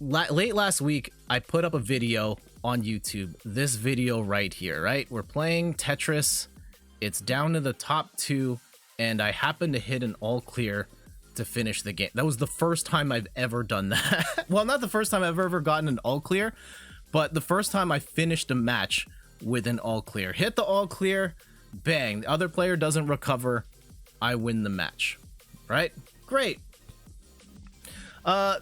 late last week, I put up a video on YouTube. This video right here, right? We're playing Tetris. It's down to the top 2, and I happened to hit an all clear to finish the game. That was the first time I've ever done that. Well, not the first time I've ever gotten an all clear, but the first time I finished a match with an all clear. Hit the all clear, bang. The other player doesn't recover. I win the match, right? Great.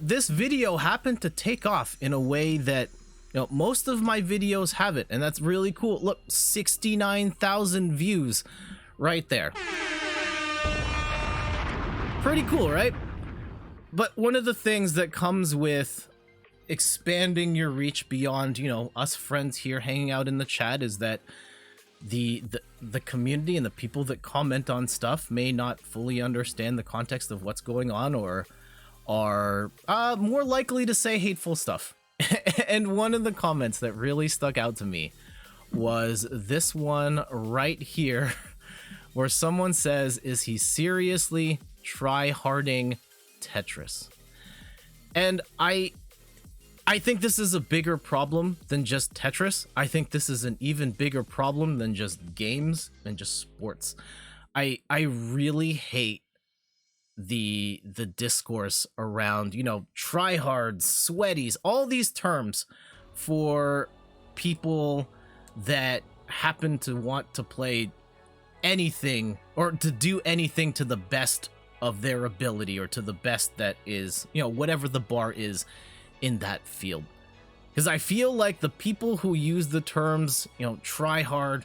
This video happened to take off in a way that, you know, most of my videos haven't, and that's really cool. Look, 69,000 views right there. Pretty cool, right? But one of the things that comes with expanding your reach beyond, you know, us friends here hanging out in the chat is that the community and the people that comment on stuff may not fully understand the context of what's going on, or are more likely to say hateful stuff. And one of the comments that really stuck out to me was this one right here, where someone says, is he seriously tryharding Tetris? And I think this is a bigger problem than just Tetris. I think this is an even bigger problem than just games and just sports. I really hate the discourse around, you know, tryhards, sweaties, all these terms for people that happen to want to play anything or to do anything to the best of their ability, or to the best that is, you know, whatever the bar is in that field. Because I feel like the people who use the terms, you know, tryhard,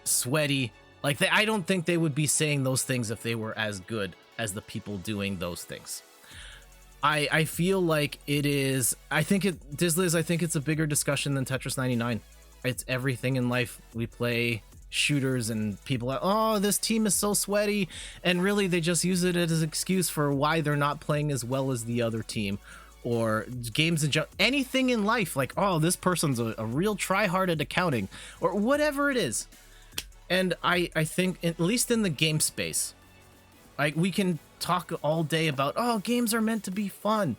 sweaty, like I don't think they would be saying those things if they were as good as the people doing those things. I feel like it is, I think it's a bigger discussion than Tetris 99. It's everything in life. We play shooters and people are, oh, this team is so sweaty, and really they just use it as an excuse for why they're not playing as well as the other team. Or games in anything in life, like, oh, this person's a real tryhard at accounting, or whatever it is. And I think, at least in the game space, like, we can talk all day about, oh, games are meant to be fun.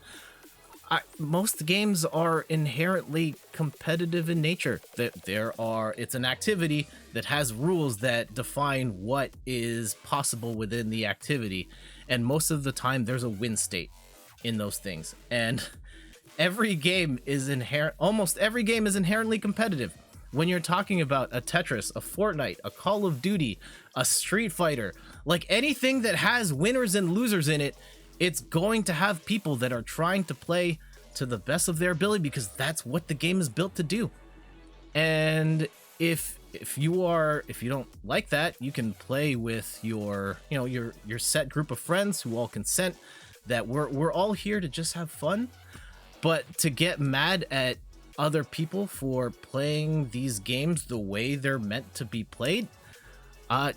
Most games are inherently competitive in nature. It's an activity that has rules that define what is possible within the activity, and most of the time there's a win state in those things. And every game is almost every game is inherently competitive. When you're talking about a Tetris, a Fortnite, a Call of Duty, a Street Fighter, like anything that has winners and losers in it, it's going to have people that are trying to play to the best of their ability, because that's what the game is built to do. And if you don't like that, you can play with your set group of friends who all consent that we're all here to just have fun. But to get mad at other people for playing these games the way they're meant to be played,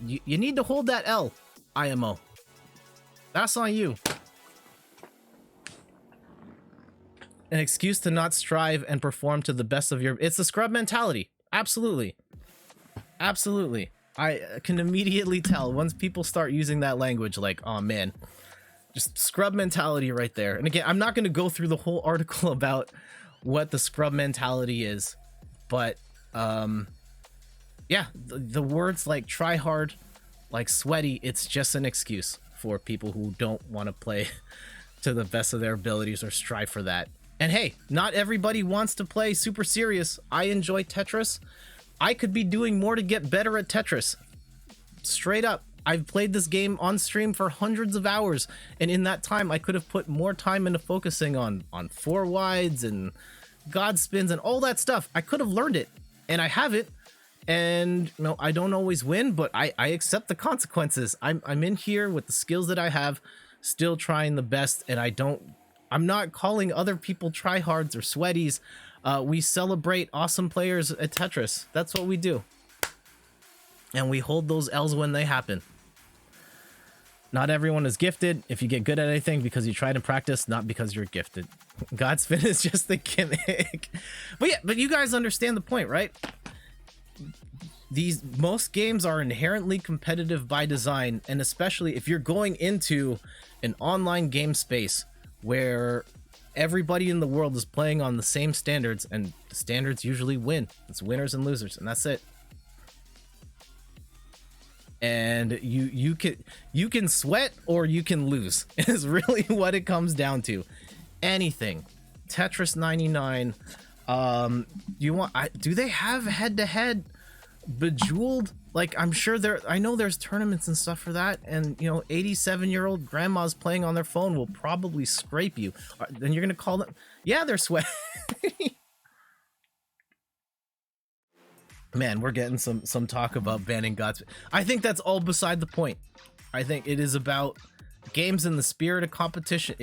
you need to hold that L, IMO. That's on you. An excuse to not strive and perform to the best of your... It's the scrub mentality. Absolutely. Absolutely. I can immediately tell once people start using that language, like, oh man, just scrub mentality right there. And again, I'm not going to go through the whole article about what the scrub mentality is, but yeah, the words like try hard, like sweaty, it's just an excuse for people who don't want to play to the best of their abilities or strive for that. And hey, not everybody wants to play super serious. I enjoy Tetris. I could be doing more to get better at Tetris. Straight up. I've played this game on stream for hundreds of hours, and in that time I could have put more time into focusing on four wides and god spins and all that stuff. I could have learned it, and I have it. And you know, I don't always win, but I accept the consequences. I'm in here with the skills that I have, still trying the best, and I'm not calling other people tryhards or sweaties. We celebrate awesome players at Tetris. That's what we do. And we hold those L's when they happen. Not everyone is gifted. If you get good at anything because you tried and practice, not because you're gifted. Godspin is just the gimmick. But yeah, but you guys understand the point, right? Most games are inherently competitive by design, and especially if you're going into an online game space where everybody in the world is playing on the same standards, and the standards usually win. It's winners and losers, and that's it. And you can sweat or you can lose is really what it comes down to. Anything. Tetris 99. Do they have head-to-head Bejeweled? Like, I'm sure I know there's tournaments and stuff for that, and 87-year-old grandmas playing on their phone will probably scrape you. Then you're gonna call them, yeah, they're sweating. Man, we're getting some talk about banning gods. I think that's all beside the point. I think it is about games in the spirit of competition.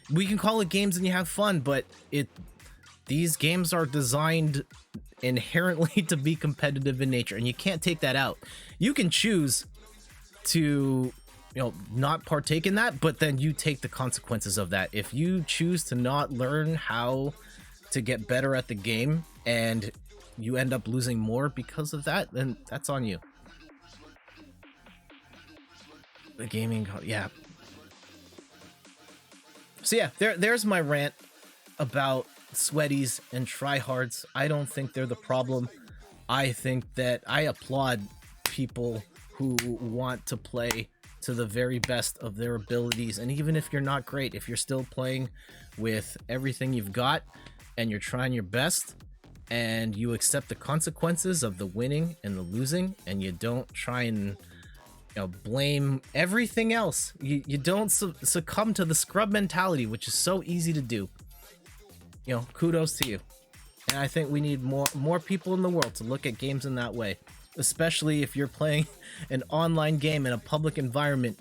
We can call it games and you have fun, but these games are designed inherently to be competitive in nature, and you can't take that out. You can choose to not partake in that, but then you take the consequences of that. If you choose to not learn how to get better at the game and you end up losing more because of that, then that's on you. The gaming, yeah. So yeah, there's my rant about sweaties and tryhards. I don't think they're the problem. I think that I applaud people who want to play to the very best of their abilities, and even if you're not great, if you're still playing with everything you've got and you're trying your best, and you accept the consequences of the winning and the losing, and you don't try and blame everything else. You don't succumb to the scrub mentality, which is so easy to do. Kudos to you. And I think we need more people in the world to look at games in that way, especially if you're playing an online game in a public environment.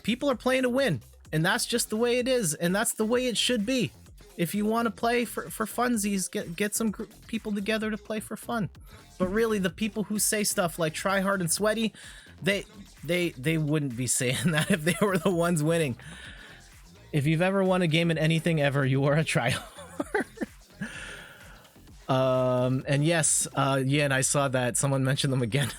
People are playing to win, and that's just the way it is, and that's the way it should be. If you want to play for funsies, get some people together to play for fun. But really, the people who say stuff like Tryhard and Sweaty, they wouldn't be saying that if they were the ones winning. If you've ever won a game in anything ever, you are a Tryhard. And yes, yeah, and I saw that someone mentioned them again.